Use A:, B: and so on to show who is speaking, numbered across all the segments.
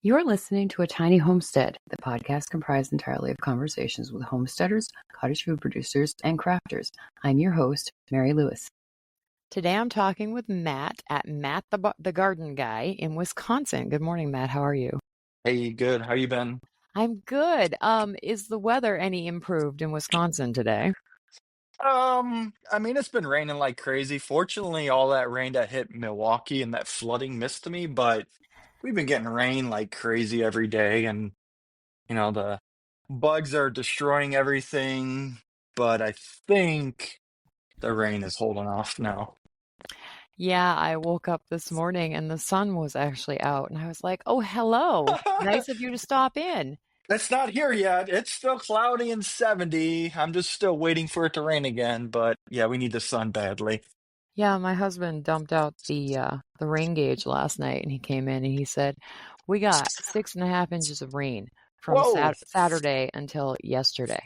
A: You're listening to A Tiny Homestead, the podcast comprised entirely of conversations with homesteaders, cottage food producers, and crafters. I'm your host, Mary Lewis. Today I'm talking with Matt at Matt the Garden Guy in Wisconsin. Good morning, Matt. How are you?
B: Hey, good. How you been?
A: I'm good. Is the weather any improved in Wisconsin today?
B: It's been raining like crazy. Fortunately, all that rain that hit Milwaukee and that flooding missed me, but we've been getting rain like crazy every day, and the bugs are destroying everything, but I think the rain is holding off now.
A: Yeah, I woke up this morning and the sun was actually out, and I was like, oh, hello. Nice of you to stop in.
B: It's not here yet. It's still cloudy and 70. I'm just still waiting for it to rain again, but yeah, we need the sun badly.
A: Yeah, my husband dumped out the rain gauge last night, and he came in and he said, "We got 6.5 inches of rain from
B: Whoa.
A: Saturday until yesterday."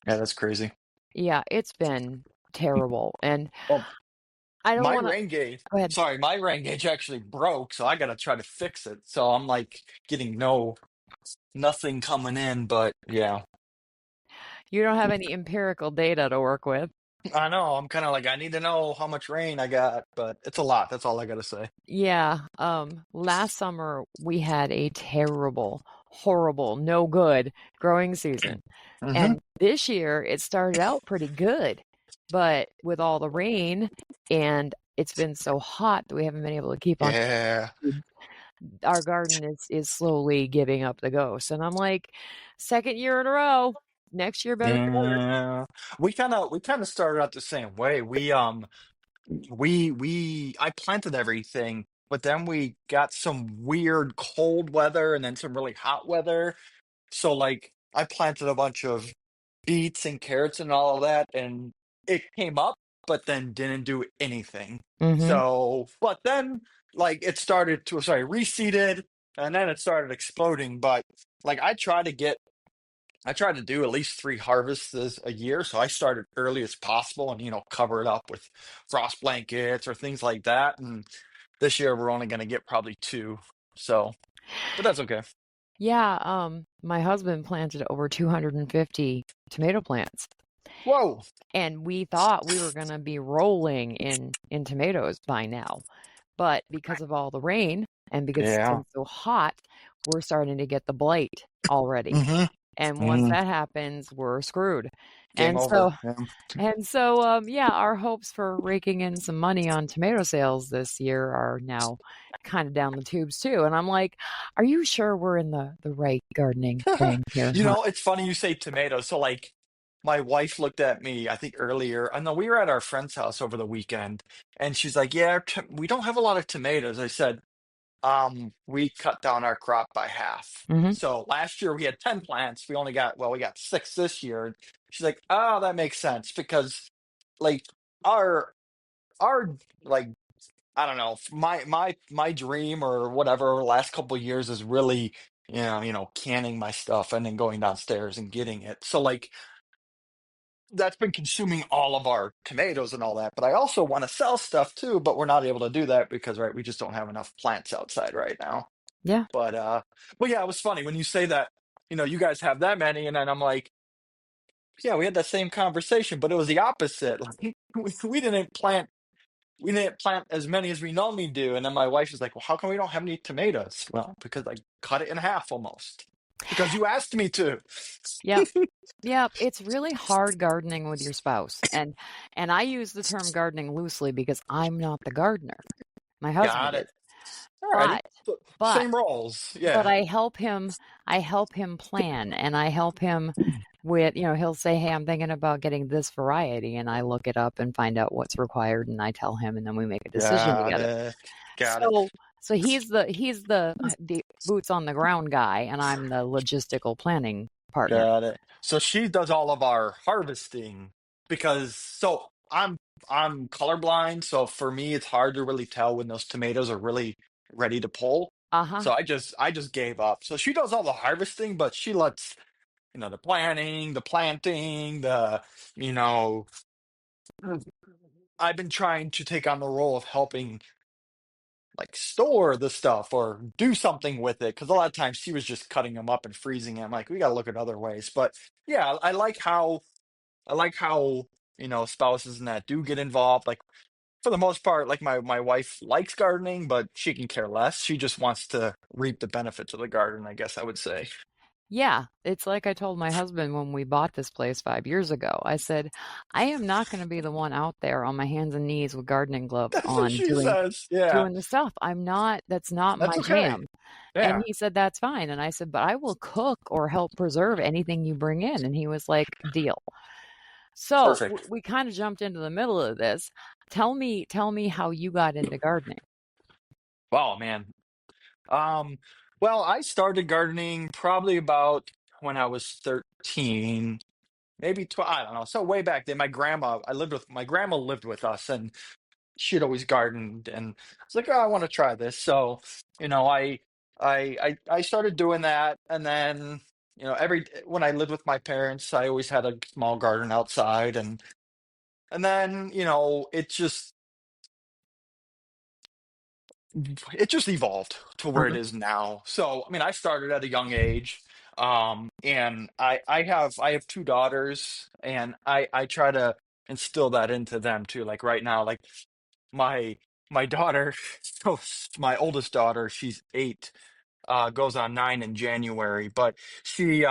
B: Yeah, that's crazy.
A: Yeah, it's been terrible, and
B: Well,
A: I don't
B: My
A: want to.
B: rain gauge,
A: Go ahead.
B: sorry, my rain gauge actually broke, so I gotta try to fix it. So I'm like getting nothing coming in, but yeah.
A: You don't have any empirical data to work with.
B: I know, I'm kind of like I need to know how much rain I got, but it's a lot. That's all I gotta say.
A: Yeah, last summer we had a terrible, horrible, no good growing season.
B: Hmm.
A: And this year it started out pretty good, but with all the rain and it's been so hot that we haven't been able to keep on.
B: Yeah.
A: Our garden is slowly giving up the ghost. And I'm like, second year in a row, next year better be better.
B: Yeah. We kind of started out the same way. I planted everything, but then we got some weird cold weather and then some really hot weather. So like I planted a bunch of beets and carrots and all of that, and it came up, but then didn't do anything.
A: Mm-hmm.
B: So, but then like it started to, sorry, reseeded, and then it started exploding. But like I try to do at least three harvests a year. So I started early as possible and, cover it up with frost blankets or things like that. And this year we're only going to get probably two. So, but that's okay.
A: Yeah, my husband planted over 250 tomato plants.
B: Whoa.
A: And we thought we were going to be rolling in tomatoes by now. But because of all the rain and because it's
B: Yeah.
A: been so hot, we're starting to get the blight already.
B: Mm-hmm.
A: And once that happens, we're screwed.
B: Game
A: And
B: over.
A: so
B: Yeah.
A: yeah, our hopes for raking in some money on tomato sales this year are now kind of down the tubes too. And I'm like, are you sure we're in the right gardening thing here, huh?
B: It's funny you say tomatoes. So like my wife looked at me, I think earlier. I know we were at our friend's house over the weekend, and she's like, "Yeah, we don't have a lot of tomatoes." I said, we cut down our crop by half.
A: Hmm.
B: So last year we had 10 plants. We got six this year. She's like, "Oh, that makes sense because like our our like I don't know, my dream or whatever last couple of years is really, canning my stuff and then going downstairs and getting it. So like that's been consuming all of our tomatoes and all that. But I also want to sell stuff too, but we're not able to do that because right, we just don't have enough plants outside right now.
A: Yeah.
B: But yeah, it was funny when you say that, you guys have that many, and then I'm like, yeah, we had that same conversation, but it was the opposite. Like we didn't plant as many as we normally do. And then my wife was like, well, how come we don't have any tomatoes? Well, because I cut it in half almost. Because you asked me to.
A: Yep. Yep. It's really hard gardening with your spouse. And I use the term gardening loosely because I'm not the gardener. My husband
B: Got
A: is.
B: it. All righty.
A: But but
B: Same roles.
A: but
B: Yeah.
A: I help him plan, and I help him with, he'll say, "Hey, I'm thinking about getting this variety," and I look it up and find out what's required, and I tell him, and then we make a decision
B: Got
A: together.
B: it. Got it.
A: So he's the boots on the ground guy, and I'm the logistical planning partner.
B: Got it. So she does all of our harvesting because I'm colorblind, so for me it's hard to really tell when those tomatoes are really ready to pull.
A: Uh-huh.
B: So I just gave up. So she does all the harvesting, but she lets, the planning, the planting, you know, I've been trying to take on the role of helping like store the stuff or do something with it, because a lot of times she was just cutting them up and freezing them. Like, we got to look at other ways. But yeah, I like how spouses and that do get involved. Like, for the most part, like my wife likes gardening, but she can care less. She just wants to reap the benefits of the garden, I guess I would say.
A: Yeah, it's like I told my husband when we bought this place 5 years ago. I said, I am not going to be the one out there on my hands and knees with gardening gloves
B: That's what
A: on
B: she says. Yeah,
A: doing the stuff. I'm not, that's not
B: that's
A: my
B: okay.
A: jam. And
B: Yeah,
A: he said, that's fine. And I said, but I will cook or help preserve anything you bring in. And he was like, deal. So
B: perfect.
A: we kind of jumped into the middle of this. Tell me how you got into gardening.
B: Oh man. Um, well, I started gardening probably about when I was 13, maybe 12. I don't know. So way back then, my grandma lived with us, and she'd always gardened, and I was like, oh, I want to try this. So, you know, I started doing that, and then every when I lived with my parents, I always had a small garden outside, and then it just evolved to where it
A: Uh-huh.
B: is now. So, I mean, I started at a young age, and I have two daughters, and I try to instill that into them too. Like right now, like my my daughter, so my oldest daughter, she's 8, goes on 9 in January, but she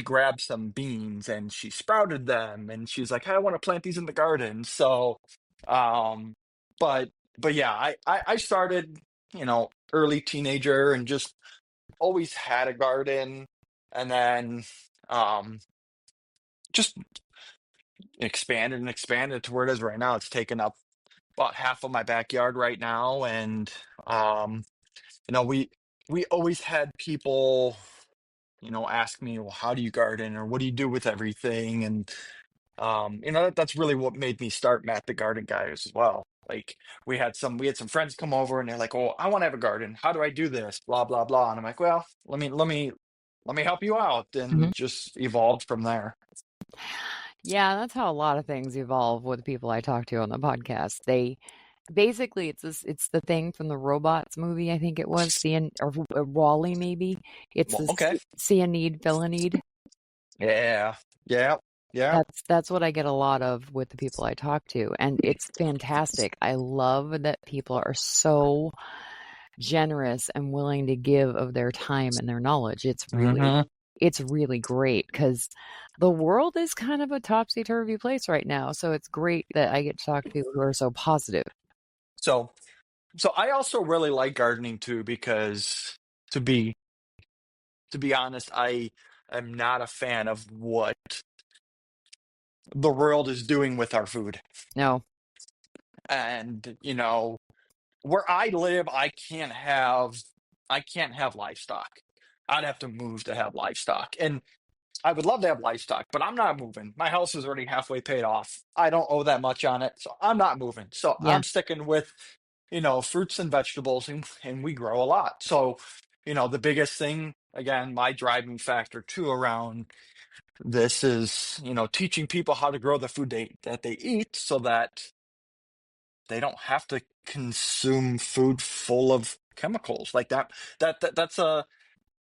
B: grabbed some beans and she sprouted them, and she's like, "Hey, I want to plant these in the garden." So, um, but but yeah, I started, early teenager, and just always had a garden, and then um just expanded and expanded to where it is right now. It's taken up about half of my backyard right now, and um we always had people ask me, well, how do you garden, or what do you do with everything? And that's really what made me start Matt the Garden Guy as well. Like, we had some friends come over, and they're like, oh, I want to have a garden, how do I do this, blah blah blah, and I'm like, well, let me help you out,
A: Mhm.
B: and just evolved from there.
A: Yeah, that's how a lot of things evolve with the people I talk to on the podcast. They basically it's the thing from the robots movie, I think it was, or Wally maybe. It's
B: Well,
A: the
B: okay.
A: see a need, fill a need.
B: Yeah, yeah, yeah.
A: That's what I get a lot of with the people I talk to, and it's fantastic. I love that people are so generous and willing to give of their time and their knowledge.
B: Hmm.
A: It's really great because the world is kind of a topsy-turvy place right now. So it's great that I get to talk to people who are so positive.
B: So so I also really like gardening too, because to be to be honest, I am not a fan of what the world is doing with our food.
A: No.
B: And where I live, I can't have livestock. I'd have to move to have livestock. And I would love to have livestock, but I'm not moving. My house is already halfway paid off. I don't owe that much on it, so I'm not moving. So
A: Yeah.
B: I'm sticking with, fruits and vegetables, and we grow a lot. So, the biggest thing, again, my driving factor too around this is, teaching people how to grow the food that they eat, so that they don't have to consume food full of chemicals like that.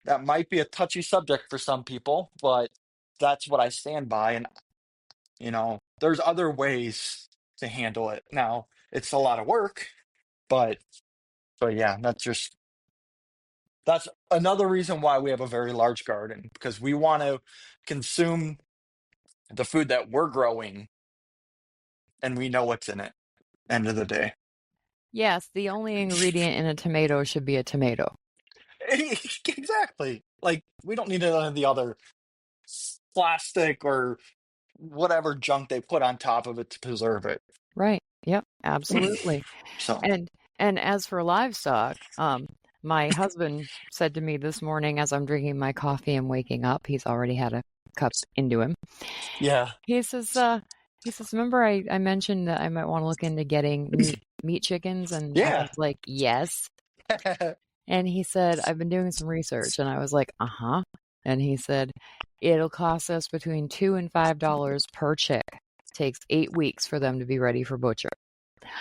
B: That might be a touchy subject for some people, but that's what I stand by. And there's other ways to handle it. Now, it's a lot of work, but yeah, that's another reason why we have a very large garden, because we want to consume the food that we're growing, and we know what's in it. End of the day.
A: Yes, the only ingredient in a tomato should be a tomato.
B: Exactly. Like, we don't need none of the other plastic or whatever junk they put on top of it to preserve it.
A: Right. Yep, absolutely.
B: So,
A: And and as for livestock, my husband said to me this morning as I'm drinking my coffee and waking up, he's already had a cup into him.
B: yeah.
A: He says, remember I mentioned that I might want to look into getting meat chickens? And I
B: Yeah.
A: was like, yes. And he said, I've been doing some research. And I was like, uh-huh. And he said, it'll cost us between $2 and $5 per chick. Takes 8 weeks for them to be ready for butcher.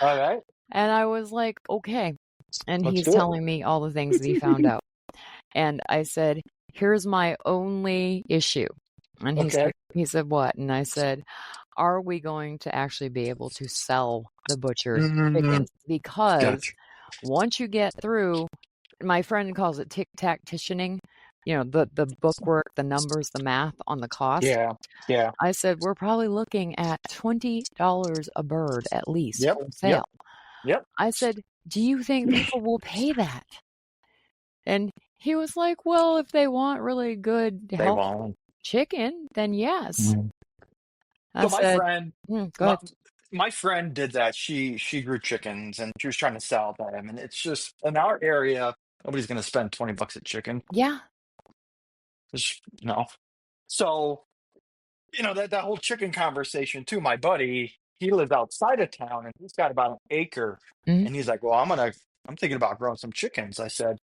B: All right.
A: And I was like, okay. And
B: Let's
A: he's
B: do
A: telling me all the things that he found
B: it.
A: out. And I said, "Here's my only issue." And
B: Okay.
A: he said, "What?" And I said, "Are we going to actually be able to sell the butchered
B: Mm,
A: chickens? Because
B: gotcha.
A: once you get through, my friend calls it tic-tac-titianing, the bookwork, the numbers, the math on the cost."
B: Yeah. Yeah.
A: I said, "We're probably looking at $20 a bird at least
B: Yep. Yep.
A: wholesale."
B: Yep.
A: I said, "Do you think people will pay that?" And he was like, "Well, if they want really good
B: They
A: health
B: won't.
A: chicken, then yes."
B: Mm.
A: I
B: So my
A: said,
B: friend,
A: go
B: my
A: ahead."
B: my friend did that. She grew chickens and she was trying to sell them, and it's just in our area, nobody's gonna spend $20 a chicken.
A: Yeah.
B: Just, So that whole chicken conversation too. My buddy, he lives outside of town and he's got about an acre,
A: Mhm.
B: and he's like, "Well, I'm thinking about growing some chickens." I said,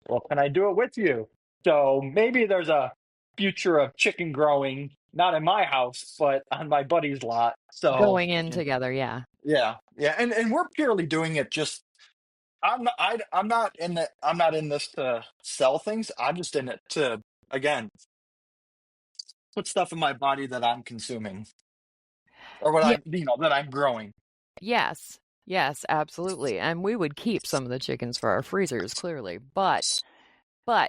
B: "Well, can I do it with you?" So maybe there's a future of chicken growing, not in my house, but on my buddy's lot. So
A: Going in together, yeah.
B: yeah, yeah, and we're purely doing it just. I'm not in this to sell things. I'm just in it to, again, put stuff in my body that I'm consuming, or what
A: Yeah.
B: that I'm growing.
A: Yes. Yes, absolutely. And we would keep some of the chickens for our freezers, clearly. But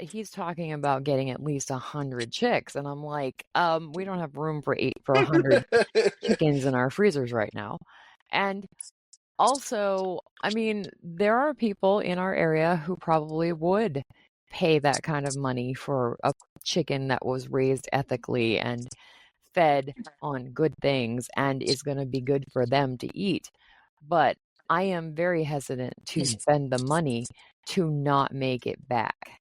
A: he's talking about getting at least 100 chicks, and I'm like, we don't have room for 100 chickens in our freezers right now. And also, I mean, there are people in our area who probably would pay that kind of money for a chicken that was raised ethically and fed on good things and is going to be good for them to eat. But I am very hesitant to spend the money to not make it back.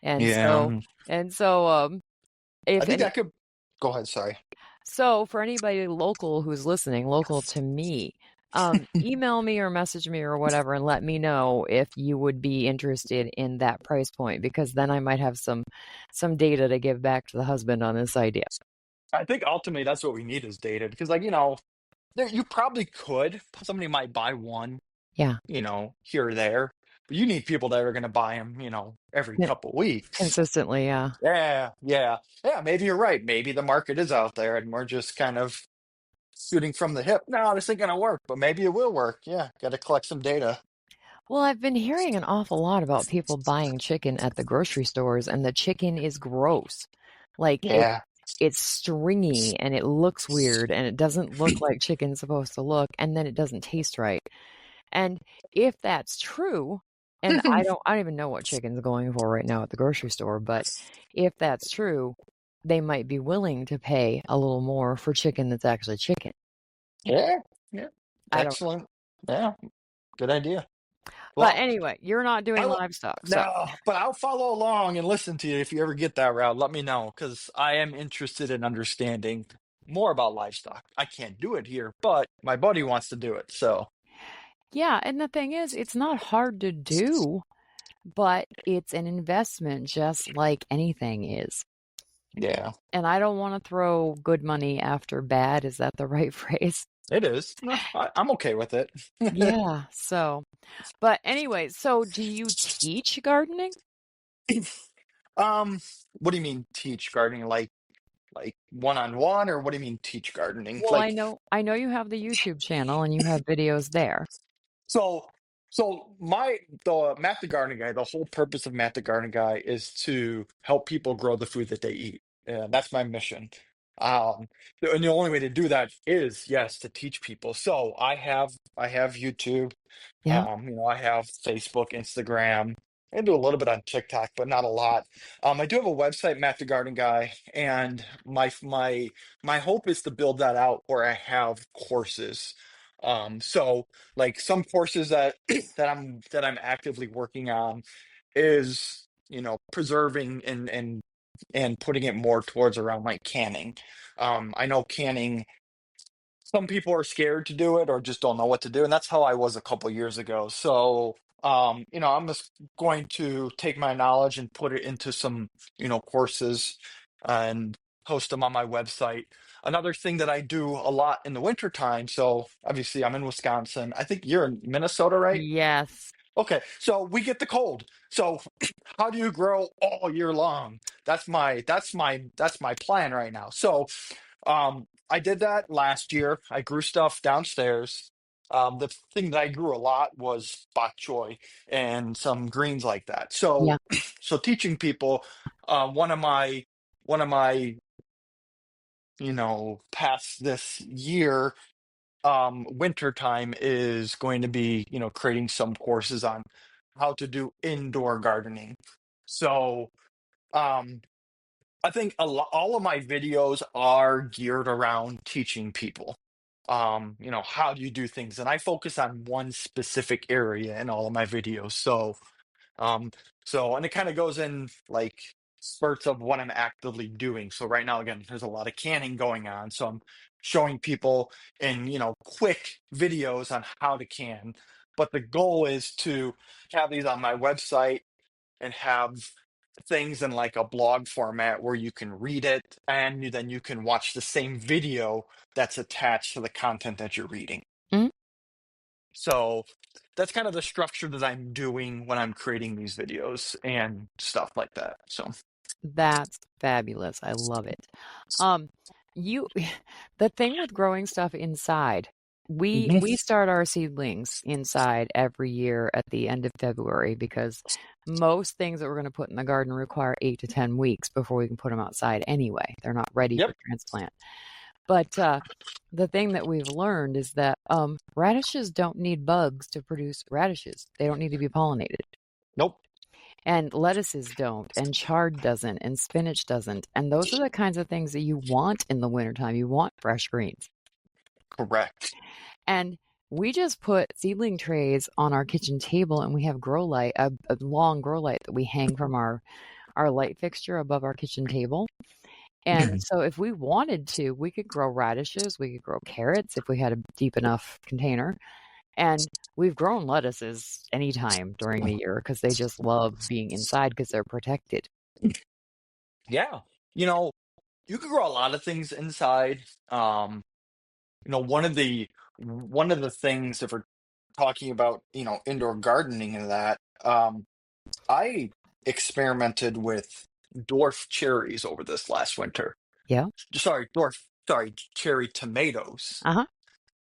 A: And
B: Yeah,
A: so and so
B: I
A: if
B: think I
A: any
B: could. Go ahead. Sorry.
A: so for anybody local who's listening, local to me, email me or message me or whatever and let me know if you would be interested in that price point, because then I might have some data to give back to the husband on this idea.
B: I think ultimately that's what we need is data because, there you probably could. Somebody might buy one,
A: Yeah.
B: here or there, but you need people that are going to buy them, every
A: Con-
B: couple weeks.
A: Consistently, yeah.
B: Yeah, yeah, yeah. Maybe you're right. Maybe the market is out there, and we're just kind of shooting from the hip. No, this ain't going to work, but maybe it will work. Yeah, got to collect some data.
A: Well, I've been hearing an awful lot about people buying chicken at the grocery stores, and the chicken is gross. Like
B: Yeah.
A: it's stringy and it looks weird and it doesn't look like chicken's supposed to look, and then it doesn't taste right. And if that's true, and I don't even know what chicken's going for right now at the grocery store, but if that's true, they might be willing to pay a little more for chicken that's actually chicken.
B: Yeah, yeah.
A: I don't know.
B: Excellent. Yeah, good idea.
A: But
B: Well,
A: anyway, you're not doing
B: I
A: livestock, so
B: no, but I'll follow along and listen to you if you ever get that route. Let me know because I am interested in understanding more about livestock. I can't do it here, but my buddy wants to do it. So
A: yeah, and the thing is, it's not hard to do, but it's an investment just like anything is.
B: yeah,
A: And I don't want to throw good money after bad. Is that the right phrase?
B: it is. No, I'm okay with it.
A: Yeah. But anyway, so do you teach gardening?
B: um, what do you mean teach gardening? Like one on one, or what do you mean teach gardening?
A: Well,
B: Like
A: I know you have the YouTube channel and you have videos there.
B: so, the Matt the Gardening Guy, the whole purpose of Matt the Gardening Guy is to help people grow the food that they eat. And that's my mission. Um, and the only way to do that is, yes, to teach people. So I have YouTube,
A: Yeah.
B: I have Facebook, Instagram. I do a little bit on TikTok, but not a lot. I do have a website, Matt the Garden Guy, and my hope is to build that out where I have courses. So like some courses that that I'm actively working on is preserving and putting it more towards around like canning. I know canning, some people are scared to do it or just don't know what to do, and that's how I was a couple years ago. So I'm just going to take my knowledge and put it into some courses and post them on my website. Another thing that I do a lot in the winter time, so obviously I'm in Wisconsin. I think you're in Minnesota, right?
A: Yes.
B: Okay, so we get the cold. So how do you grow all year long? That's my plan right now. So I did that last year. I grew stuff downstairs. The thing that I grew a lot was bok choy and some greens like that.
A: Yeah.
B: So so teaching people, one of my past this year, winter time is going to be, creating some courses on how to do indoor gardening. So um I think all of my videos are geared around teaching people, how do you do things, and I focus on one specific area in all of my videos. Um, and it kind of goes in like spurts of what I'm actively doing. So right now, again, there's a lot of canning going on. So I'm showing people in, quick videos on how to can. But the goal is to have these on my website and have things in like a blog format where you can read it and then you can watch the same video that's attached to the content that you're reading.
A: Mhm.
B: So that's kind of the structure that I'm doing when I'm creating these videos and stuff like that. So,
A: That's fabulous. I love it. Um, you the thing with growing stuff inside, we
B: Mhm.
A: start our seedlings inside every year at the end of February because most things that we're going to put in the garden require 8 to 10 weeks before we can put them outside anyway. They're not ready
B: Yep.
A: for transplant. But the thing that we've learned is that radishes don't need bugs to produce radishes. They don't need to be pollinated.
B: Nope.
A: And lettuces don't, and chard doesn't, and spinach doesn't. And those are the kinds of things that you want in the wintertime. You want fresh greens.
B: Correct.
A: And we just put seedling trays on our kitchen table, and we have grow light, a long grow light that we hang from our light fixture above our kitchen table. And
B: Mhm.
A: so if we wanted to, we could grow radishes, we could grow carrots if we had a deep enough container. And we've grown lettuces anytime during the year because they just love being inside because they're protected.
B: Yeah. You know, you can grow a lot of things inside. Um, one of the things, if we're talking about, indoor gardening and that, I experimented with dwarf cherries over this last winter.
A: Yeah.
B: Sorry, cherry tomatoes.
A: Uh-huh.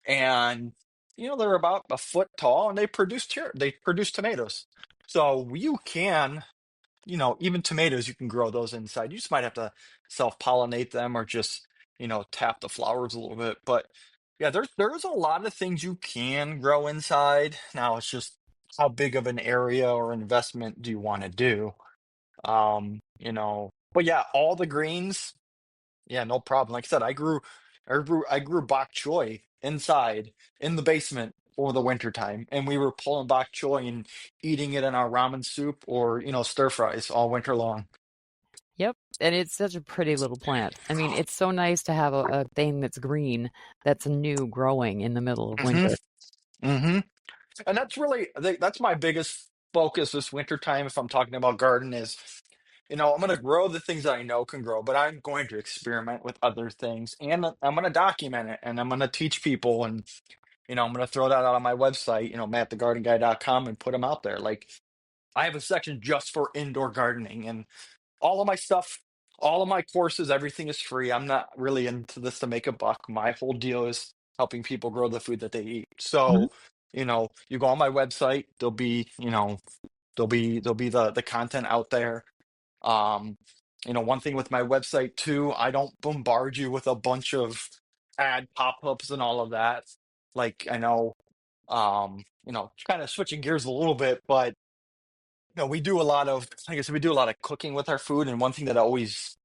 B: And they're about a foot tall and they produce tomatoes. So you can, even tomatoes, you can grow those inside. You just might have to self-pollinate them or just, tap the flowers a little bit. But yeah, there's a lot of things you can grow inside. Now it's just how big of an area or investment do you want to do? But yeah, all the greens, yeah, no problem. Like I said, I grew bok choy inside in the basement over the winter time, and we were pulling bok choy and eating it in our ramen soup or stir fries all winter long.
A: Yep. And it's such a pretty little plant. I mean, it's so nice to have a thing that's green, that's new growing in the middle of
B: Hmm.
A: winter.
B: Hmm. And that's my biggest focus this winter time. If I'm talking about garden, is I'm going to grow the things that I know can grow, but I'm going to experiment with other things, and I'm going to document it, and I'm going to teach people, and I'm going to throw that out on my website, mattthegardenguy.com, and put them out there. Like I have a section just for indoor gardening, and all of my stuff, all of my courses, everything is free. I'm not really into this to make a buck. My whole deal is helping people grow the food that they eat.
A: Mhm.
B: So, you go on my website, there'll be the content out there. Um, one thing with my website too, I don't bombard you with a bunch of ad pop-ups and all of that. Like I know, kind of switching gears a little bit, but we do a lot of, like I said, we do a lot of cooking with our food. And one thing that always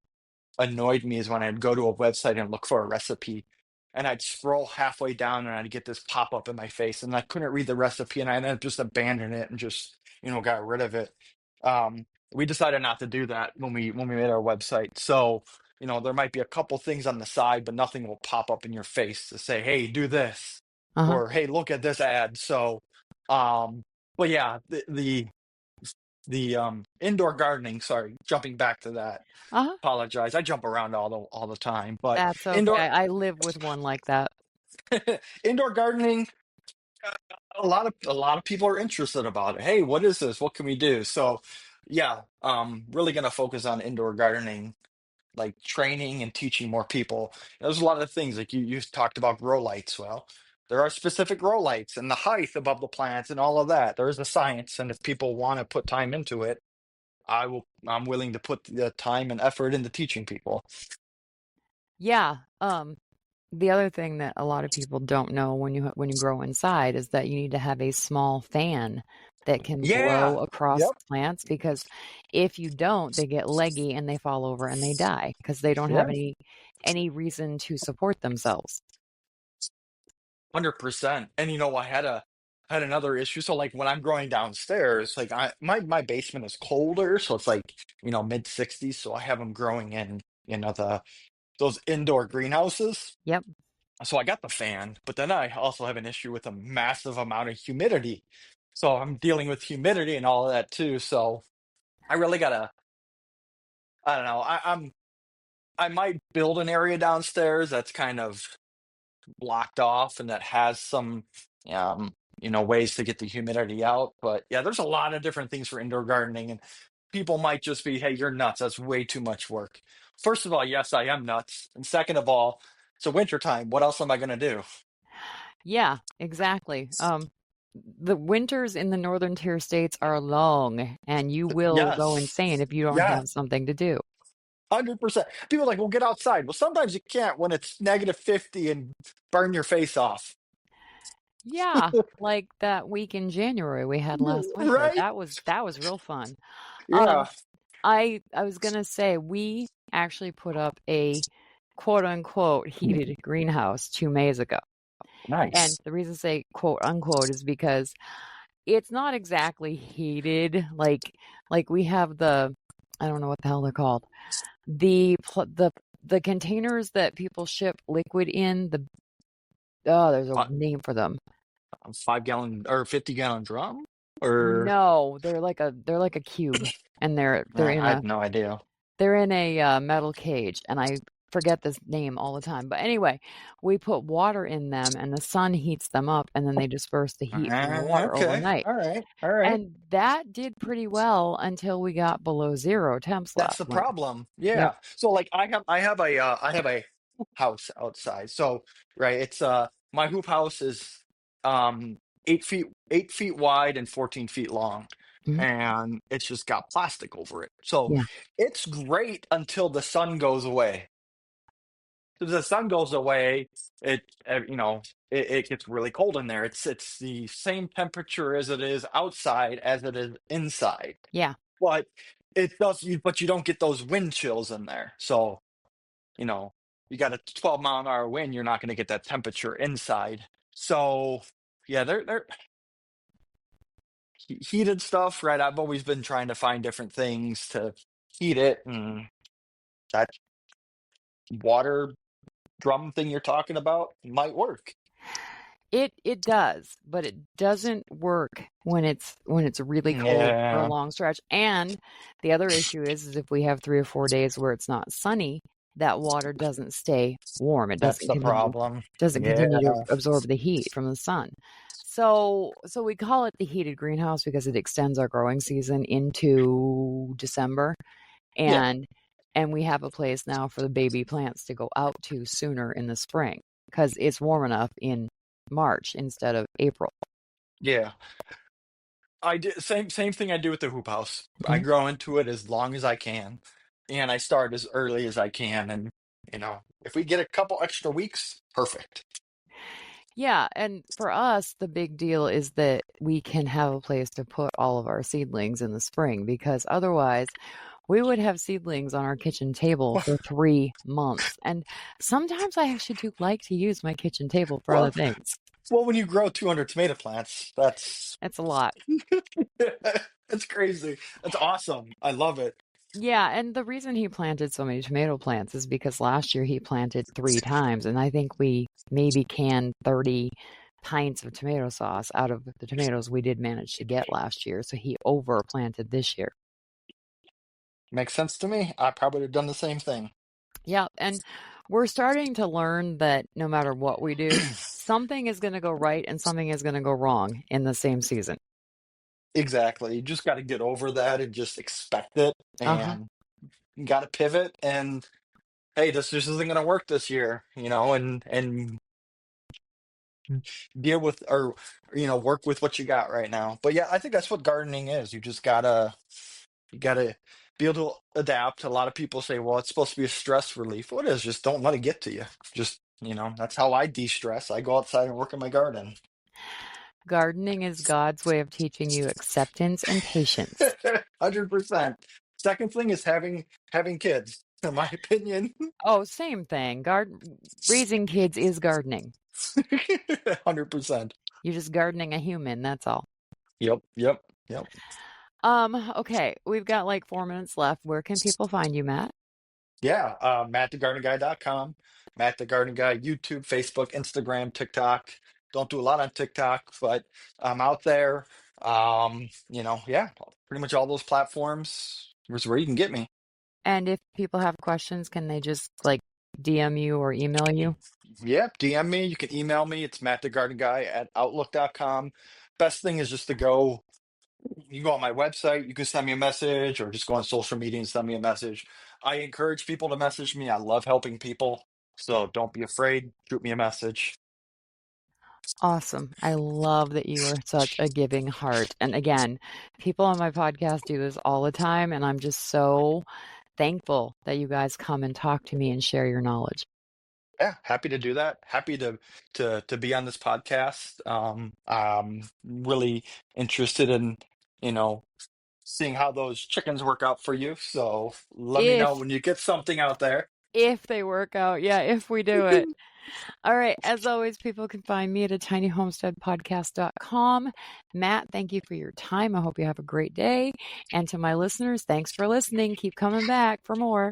B: annoyed me is when I'd go to a website and look for a recipe, and I'd scroll halfway down and I'd get this pop up in my face, and I couldn't read the recipe, and I ended up just abandoning it and just got rid of it. We decided not to do that when we made our website. So there might be a couple things on the side, but nothing will pop up in your face to say, "Hey, do this,"
A: Uh-huh.
B: or "Hey, look at this ad." So, um, but yeah, the indoor gardening. Sorry, jumping back to that.
A: Uh-huh.
B: Apologize. I jump around all the time, but
A: That's okay.
B: indoor
A: I live with one like that.
B: indoor gardening. A lot of people are interested about it. Hey, what is this? What can we do? So, yeah, really gonna focus on indoor gardening, like training and teaching more people. There's a lot of things like you talked about grow lights. Well, there are specific grow lights and the height above the plants and all of that. There is a science, and if people want to put time into it, I'm willing to put the time and effort into teaching people.
A: Yeah. The other thing that a lot of people don't know when you grow inside is that you need to have a small fan that can
B: Yeah.
A: blow across
B: Yep.
A: the plants, because if you don't, they get leggy and they fall over and they die because they don't have
B: Yeah.
A: any reason to support themselves.
B: 100%. And I had another issue. So like when I'm growing downstairs, like my basement is colder, so it's like, mid 60s. So I have them growing in, the those indoor greenhouses.
A: Yep.
B: So I got the fan, but then I also have an issue with a massive amount of humidity. So I'm dealing with humidity and all of that too. So I really gotta, I don't know. I might build an area downstairs that's kind of blocked off and that has some ways to get the humidity out. But yeah, there's a lot of different things for indoor gardening, and people might just be, hey, you're nuts, that's way too much work. First of all, yes, I am nuts, and second of all, it's a winter time, what else am I going to do?
A: Yeah, exactly. The winters in the northern tier states are long, and you will go
B: Yes.
A: insane if you don't
B: Yeah.
A: have something to do.
B: 100%. People are like, well, get outside. Well, sometimes you can't when it's -50 and burn your face off.
A: Yeah, like that week in January we had last winter.
B: Right.
A: That was real fun.
B: Yeah.
A: Um, I was gonna say we actually put up a quote unquote heated greenhouse 2 Mays ago. And
B: Nice.
A: the reason I say quote unquote is because it's not exactly heated. Like we have I don't know what the hell they're called. The containers that people ship liquid in, there's a
B: Uh,
A: name for them.
B: 5 gallon or 50-gallon drum, or
A: No, they're like a cube, and they're in
B: I
A: a
B: have no idea.
A: metal cage, and I forget this name all the time. But anyway, we put water in them, and the sun heats them up, and then they disperse the heat from the water
B: Okay.
A: overnight.
B: All right. All right.
A: And that did pretty well until we got below zero temps
B: That's
A: last
B: the
A: winter.
B: problem.
A: Yep.
B: Yeah. So like I have a house outside. So right, it's my hoop house is 8 feet wide and 14 feet long.
A: Mhm.
B: And it's just got plastic over it. So
A: Yeah.
B: it's great until the sun goes away. If the sun goes away, it gets really cold in there. It's the same temperature as it is outside as it is inside.
A: Yeah.
B: But but you don't get those wind chills in there. So, you know, you got a 12-mile-an-hour wind, you're not going to get that temperature inside. So, yeah, they're heated stuff, right? I've always been trying to find different things to heat it, and that water drum thing you're talking about might work.
A: It does, but it doesn't work when it's really cold for a
B: Yeah,
A: long stretch. And the other issue is if we have 3 or 4 days where it's not sunny, that water doesn't stay warm. It
B: that's
A: doesn't
B: the
A: continue
B: problem.
A: doesn't
B: Yeah,
A: continue to absorb the heat from the sun. So we call it the heated greenhouse because it extends our growing season into December,
B: yeah,
A: and we have a place now for the baby plants to go out to sooner in the spring because it's warm enough in March instead of April.
B: yeah. I did same thing I do with the hoop house. I
A: Mhm.
B: grow into it as long as I can, and I start as early as I can. And if we get a couple extra weeks, perfect.
A: Yeah, and for us, the big deal is that we can have a place to put all of our seedlings in the spring, because otherwise we would have seedlings on our kitchen table
B: Well,
A: for 3 months. And sometimes I actually do like to use my kitchen table for other
B: well,
A: things.
B: well, when you grow 200 tomato plants, that's
A: That's a lot.
B: that's crazy. That's awesome. I love it.
A: Yeah, and the reason he planted so many tomato plants is because last year he planted 3 times, and I think we maybe canned 30 pints of tomato sauce out of the tomatoes we did manage to get last year. So he overplanted this year.
B: Makes sense to me. I probably would have done the same thing.
A: Yeah, and we're starting to learn that no matter what we do, something is going to go right and something is going to go wrong in the same season.
B: Exactly. You just got to get over that and just expect it,
A: Uh-huh.
B: and you got to pivot. And hey, this just isn't going to work this year, and deal with, or work with what you got right now. But yeah, I think that's what gardening is. You gotta be able to adapt. A lot of people say, well, it's supposed to be a stress relief. Well, it is. Just don't let it get to you. Just, that's how I de-stress. I go outside and work in my garden.
A: Gardening is God's way of teaching you acceptance and patience.
B: 100%. Second thing is having kids, in my opinion.
A: Oh, same thing. Raising kids is gardening.
B: 100%.
A: You're just gardening a human, that's all.
B: Yep, yep, yep.
A: Okay, we've got like 4 minutes left. Where can people find you, Matt?
B: Yeah, mattthegardenguy.com, Matt the Garden Guy, YouTube, Facebook, Instagram, TikTok. Don't do a lot on TikTok, but I'm out there. Yeah, pretty much all those platforms is where you can get me.
A: And if people have questions, can they just like DM you or email you?
B: Yeah, DM me. You can email me. It's mattthegardenguy@outlook.com. Best thing is just to go. You can go on my website. You can send me a message, or just go on social media and send me a message. I encourage people to message me. I love helping people, so don't be afraid. Shoot me a message.
A: Awesome. I love that you are such a giving heart. And again, people on my podcast do this all the time, and I'm just so thankful that you guys come and talk to me and share your knowledge.
B: Yeah, happy to do that. Happy to be on this podcast. I'm really interested in you know seeing how those chickens work out for you. So let me know
A: If
B: when you get something out there.
A: if they work out, yeah, if we do it. All right. As always, people can find me at atinyhomesteadpodcast.com. Matt, thank you for your time. I hope you have a great day. And to my listeners, thanks for listening. Keep coming back for more.